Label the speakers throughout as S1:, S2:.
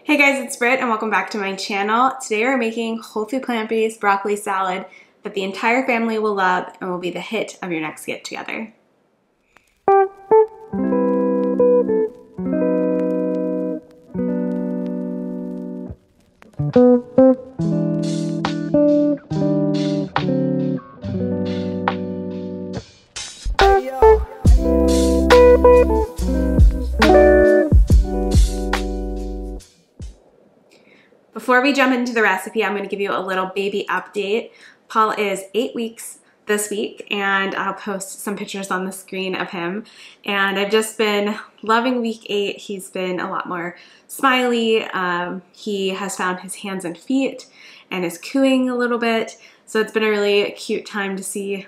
S1: Hey guys, it's Britt and welcome back to my channel. Today we're making whole food plant-based broccoli salad that the entire family will love and will be the hit of your next get-together. Before we jump into the recipe, I'm going to give you a little baby update. Paul is 8 weeks this week, and I'll post some pictures on the screen of him. And I've just been loving week 8. He's been a lot more smiley. He has found his hands and feet and is cooing a little bit. So it's been a really cute time to see a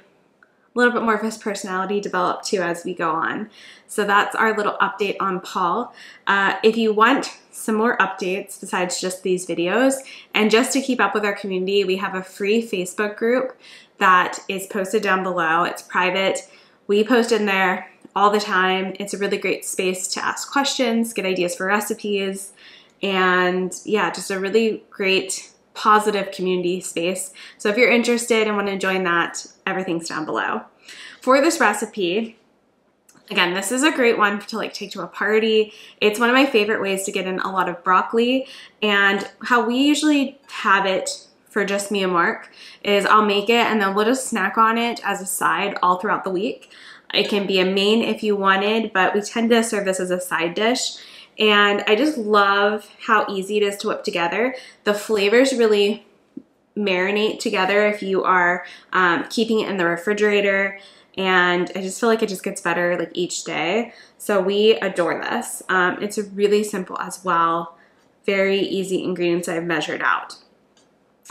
S1: little bit more of his personality develop too as we go on. So that's our little update on Paul. If you want some more updates besides just these videos, and just to keep up with our community, we have a free Facebook group that is posted down below. It's private. We post in there all the time. It's a really great space to ask questions, get ideas for recipes, and yeah, just a really great positive community space. So if you're interested and want to join that, everything's down below. For this recipe, again, this is a great one to take to a party. It's one of my favorite ways to get in a lot of broccoli, and how we usually have it for just me and Mark is I'll make it and then we'll just snack on it as a side all throughout the week. It can be a main if you wanted, but we tend to serve this as a side dish. And I just love how easy it is to whip together. The flavors really marinate together if you are keeping it in the refrigerator. And I just feel like it just gets better like each day. So we adore this. It's really simple as well. Very easy ingredients I've measured out.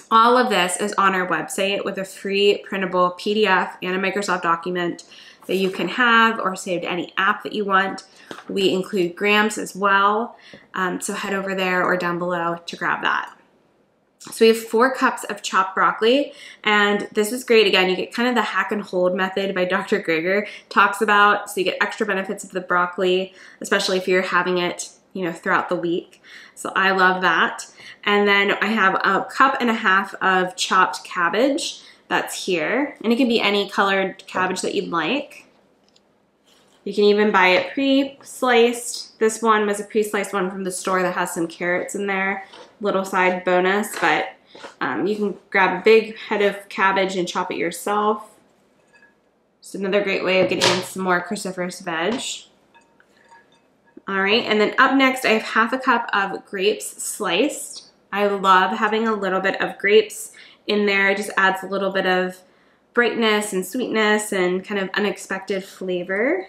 S1: All of this is on our website with a free printable PDF and a Microsoft document that you can have or save to any app that you want. We include grams as well. So head over there or down below to grab that. So we have 4 cups of chopped broccoli, and this is great. Again, you get kind of the hack and hold method by Dr. Greger talks about, so you get extra benefits of the broccoli, especially if you're having it, throughout the week. So I love that. And then I have a cup and a half of chopped cabbage that's here, and it can be any colored cabbage that you'd like. You can even buy it pre-sliced. This one was a pre-sliced one from the store that has some carrots in there. Little side bonus, but you can grab a big head of cabbage and chop it yourself. Just another great way of getting in some more cruciferous veg. All right, and then up next I have half a cup of grapes sliced. I love having a little bit of grapes in there. It just adds a little bit of brightness and sweetness and kind of unexpected flavor.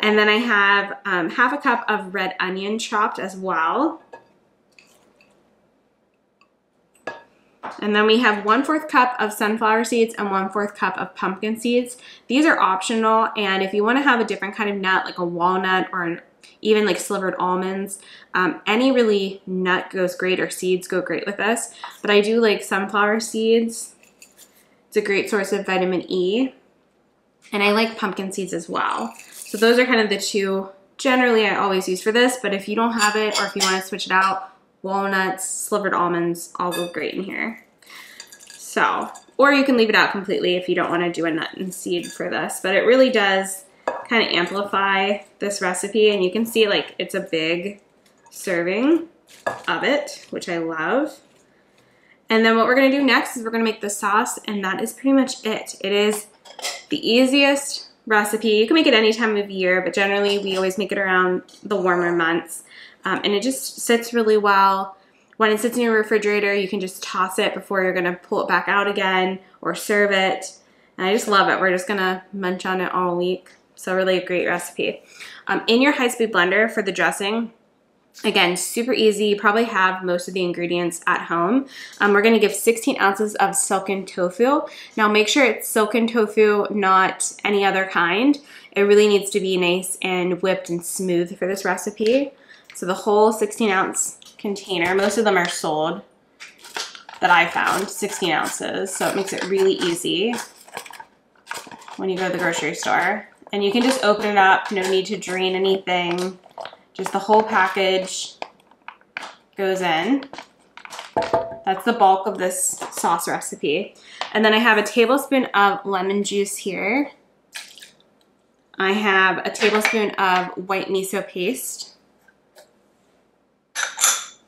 S1: And then I have half a cup of red onion chopped as well. And then we have 1/4 cup of sunflower seeds and 1/4 cup of pumpkin seeds. These are optional, and if you want to have a different kind of nut, like a walnut or even like slivered almonds, any really nut goes great, or seeds go great with this. But I do like sunflower seeds. It's a great source of vitamin E. And I like pumpkin seeds as well. So those are kind of the two generally I always use for this, but if you don't have it or if you want to switch it out, walnuts, slivered almonds, all go great in here. So, or you can leave it out completely if you don't want to do a nut and seed for this, but it really does kind of amplify this recipe, and you can see like it's a big serving of it, which I love. And then what we're going to do next is we're going to make the sauce, and that is pretty much it. It is the easiest recipe. You can make it any time of year, but generally we always make it around the warmer months. And it just sits really well. When it sits in your refrigerator, you can just toss it before you're gonna pull it back out again or serve it. And I just love it. We're just gonna munch on it all week. So really a great recipe. In your high-speed blender for the dressing, again, super easy. You probably have most of the ingredients at home. We're gonna give 16 ounces of silken tofu. Now make sure it's silken tofu, not any other kind. It really needs to be nice and whipped and smooth for this recipe. So the whole 16-ounce container, most of them are sold that I found, 16 ounces. So it makes it really easy when you go to the grocery store. And you can just open it up, no need to drain anything. Just the whole package goes in. That's the bulk of this sauce recipe. And then I have a tablespoon of lemon juice here. I have a tablespoon of white miso paste.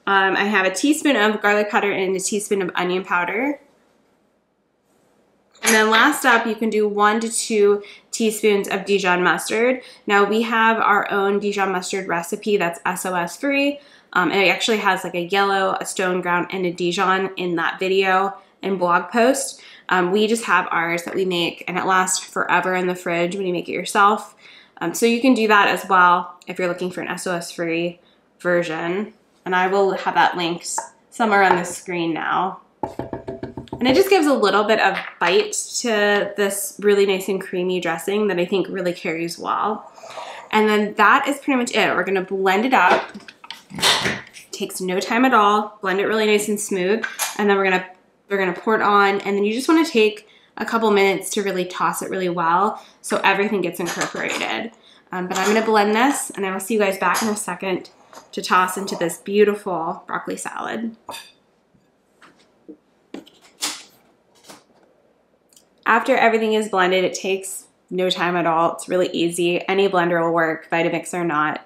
S1: I have a teaspoon of garlic powder and a teaspoon of onion powder. And then last up, you can do 1 to 2 teaspoons of Dijon mustard. Now we have our own Dijon mustard recipe that's SOS free. And it actually has like a yellow, a stone ground, and a Dijon in that video and blog post. We just have ours that we make, and it lasts forever in the fridge when you make it yourself. So you can do that as well if you're looking for an SOS free version. And I will have that linked somewhere on the screen now. And it just gives a little bit of bite to this really nice and creamy dressing that I think really carries well. And then that is pretty much it. We're gonna blend it up. Takes no time at all. Blend it really nice and smooth. And then we're gonna pour it on, and then you just wanna take a couple minutes to really toss it really well so everything gets incorporated. But I'm gonna blend this, and I will see you guys back in a second to toss into this beautiful broccoli salad. After everything is blended, it takes no time at all. It's really easy. Any blender will work, Vitamix or not.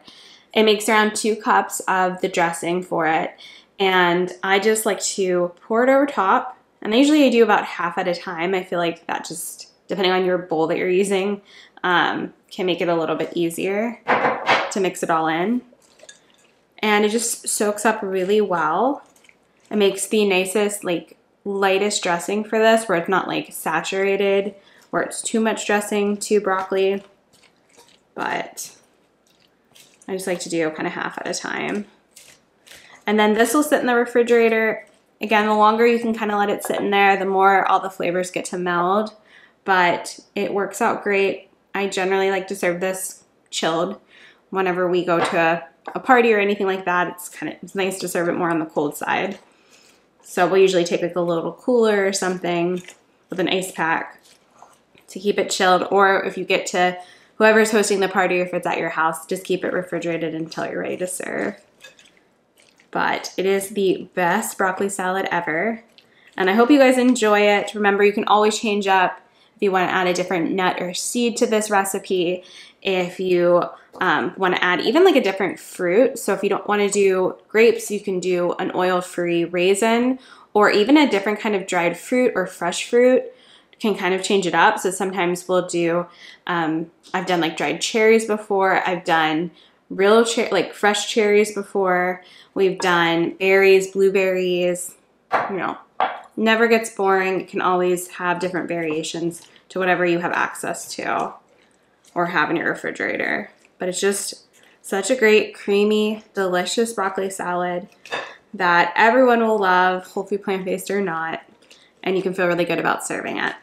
S1: It makes around 2 cups of the dressing for it. And I just like to pour it over top. And I do about half at a time. I feel like that just, depending on your bowl that you're using, can make it a little bit easier to mix it all in. And it just soaks up really well. It makes the nicest, like, lightest dressing for this, where it's not like saturated, where it's too much dressing to broccoli. But I just like to do kind of half at a time. And then this will sit in the refrigerator. Again, the longer you can kind of let it sit in there, the more all the flavors get to meld. But it works out great. I generally like to serve this chilled whenever we go to a party or anything like that. It's nice to serve it more on the cold side. So we'll usually take like a little cooler or something with an ice pack to keep it chilled. Or if you get to whoever's hosting the party, or if it's at your house, just keep it refrigerated until you're ready to serve. But it is the best broccoli salad ever. And I hope you guys enjoy it. Remember, you can always change up if you want to add a different nut or seed to this recipe. If you want to add even like a different fruit. So if you don't want to do grapes, you can do an oil-free raisin, or even a different kind of dried fruit or fresh fruit can kind of change it up. So sometimes we'll do, I've done like dried cherries before. I've done real like fresh cherries before. We've done berries, blueberries, you know, never gets boring. You can always have different variations to whatever you have access to or have in your refrigerator. But it's just such a great, creamy, delicious broccoli salad that everyone will love, whole food plant-based or not, and you can feel really good about serving it.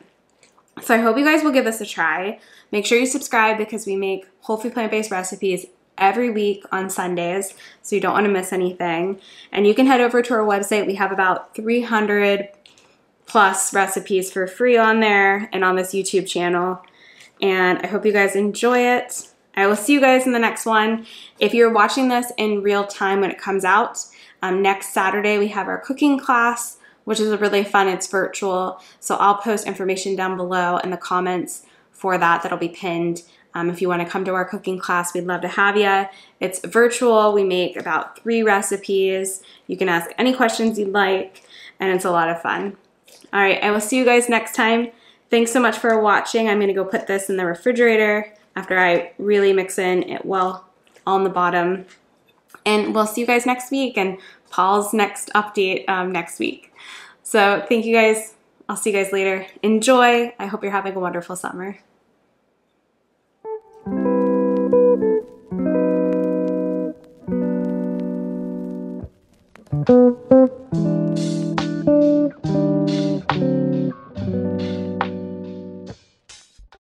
S1: So I hope you guys will give this a try. Make sure you subscribe, because we make whole food plant-based recipes every week on Sundays, so you don't want to miss anything. And you can head over to our website. We have about 300 plus recipes for free on there and on this YouTube channel. And I hope you guys enjoy it. I will see you guys in the next one. If you're watching this in real time when it comes out, next Saturday we have our cooking class, which is really fun. It's virtual. So I'll post information down below in the comments for that. That'll be pinned. If you want to come to our cooking class, we'd love to have you. It's virtual. We make about 3 recipes. You can ask any questions you'd like, and it's a lot of fun. All right, I will see you guys next time. Thanks so much for watching. I'm going to go put this in the refrigerator after I really mix in it well on the bottom. And we'll see you guys next week, and Paul's next update next week. So thank you guys. I'll see you guys later. Enjoy. I hope you're having a wonderful summer.